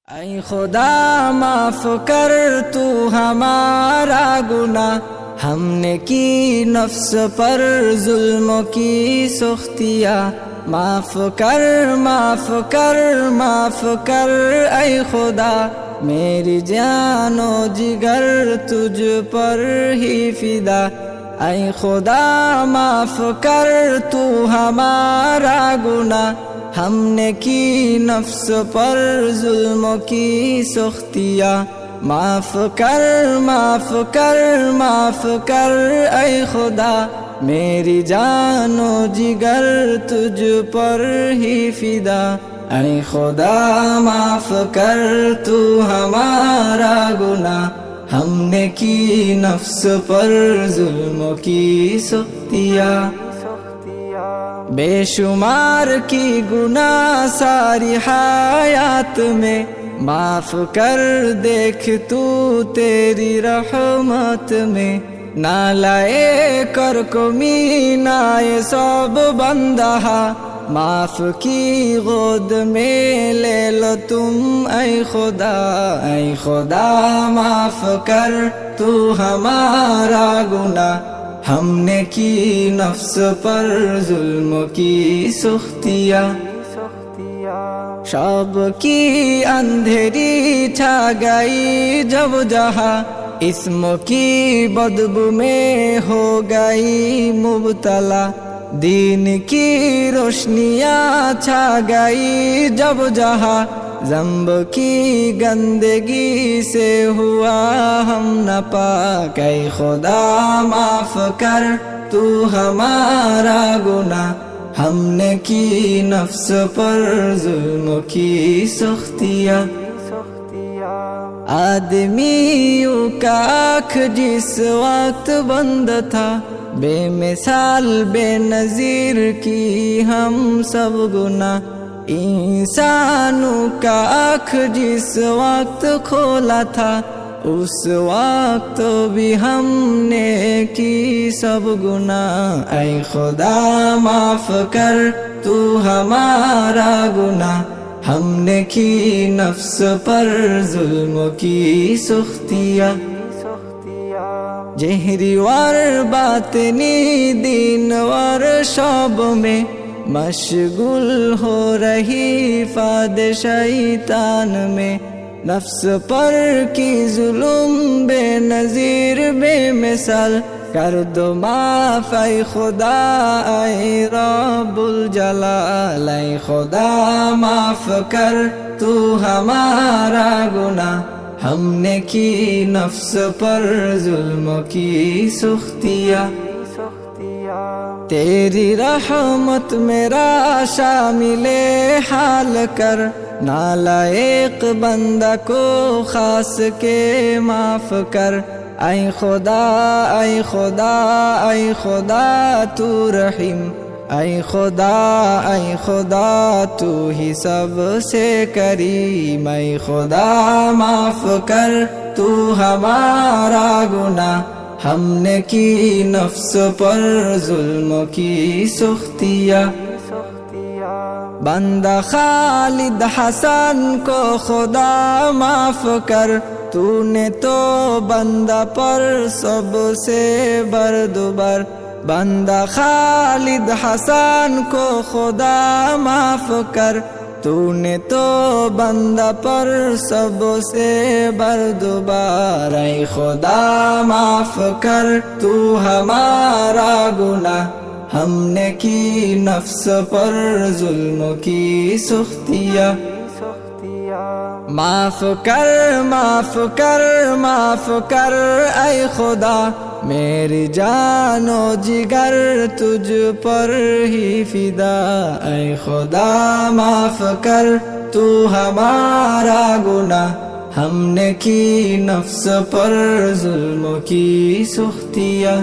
اے خدا معاف کر تو ہمارا گناہ، ہم نے کی نفس پر ظلموں کی سختیاں، معاف کر معاف کر معاف کر اے خدا، میری جان و جگر تجھ پر ہی فدا، اے خدا معاف کر تو ہمارا گناہ، ہم نے کی نفس پر ظلموں کی سختیاں، معاف کر معاف کر معاف کر اے خدا، میری جان و جگر تجھ پر ہی فدا، اے خدا معاف کر تو ہمارا گناہ، ہم نے کی نفس پر ظلموں کی سختیاں، بے شمار کی گناہ ساری حیات میں، معاف کر دیکھ تو تیری رحمت میں، نہ لائے کر کمی نہ سب بندہ، معاف کی گود میں لے لو تم اے خدا، اے خدا معاف کر تو ہمارا گناہ، ہم نے کی نفس پر ظلم کی سختیاں، شب کی اندھیری چھا گئی جب جہاں، اسم کی بدبو میں ہو گئی مبتلا، دین کی روشنیاں چھا گئی جب جہاں، ذنب کی گندگی سے ہوا ہم نہ پاک، اے خدا معاف کر تو ہمارا گناہ، ہم نے کی نفس پر ظلم کی سختیاں، آدمیوں کا آنکھ جس وقت بند تھا، بے مثال بے نظیر کی ہم سب گناہ، انسانوں کا آنکھ جس وقت کھولا تھا، اس وقت بھی ہم نے کی سب گناہ، اے خدا معاف کر تو ہمارا گناہ، ہم نے کی نفس پر ظلم کی سختیاں، جہری ور باطنی دین ور شعب میں، مشغول ہو رہی فاد شیطان میں، نفس پر کی ظلم بے نظیر بے مثال، کر دو معاف اے خدا اے رب الجلال، اے خدا معاف کر تو ہمارا گناہ، ہم نے کی نفس پر ظلم کی سختیاں، تیری رحمت میرا شامل حال کر، نالائق بندہ کو خاص کے معاف کر، اے خدا اے خدا اے خدا تو رحیم، اے خدا اے خدا تو ہی سب سے کریم، اے خدا معاف کر تو ہمارا گناہ، ہم نے کی نفس پر ظلم کی سختیاں، بندہ خالد حسن کو خدا معاف کر، تو نے تو بندہ پر سب سے بردبر، بندہ خالد حسن کو خدا معاف کر، تو نے تو بندہ پر سب سے بردبار، اے خدا معاف کر تو ہمارا گناہ، ہم نے کی نفس پر ظلم کی سختیاں، معاف کر معاف کر معاف کر اے خدا، میری جان و جگر تجھ پر ہی فدا، اے خدا معاف کر تو ہمارا گناہ، ہم نے کی نفس پر ظلم کی سختیاں۔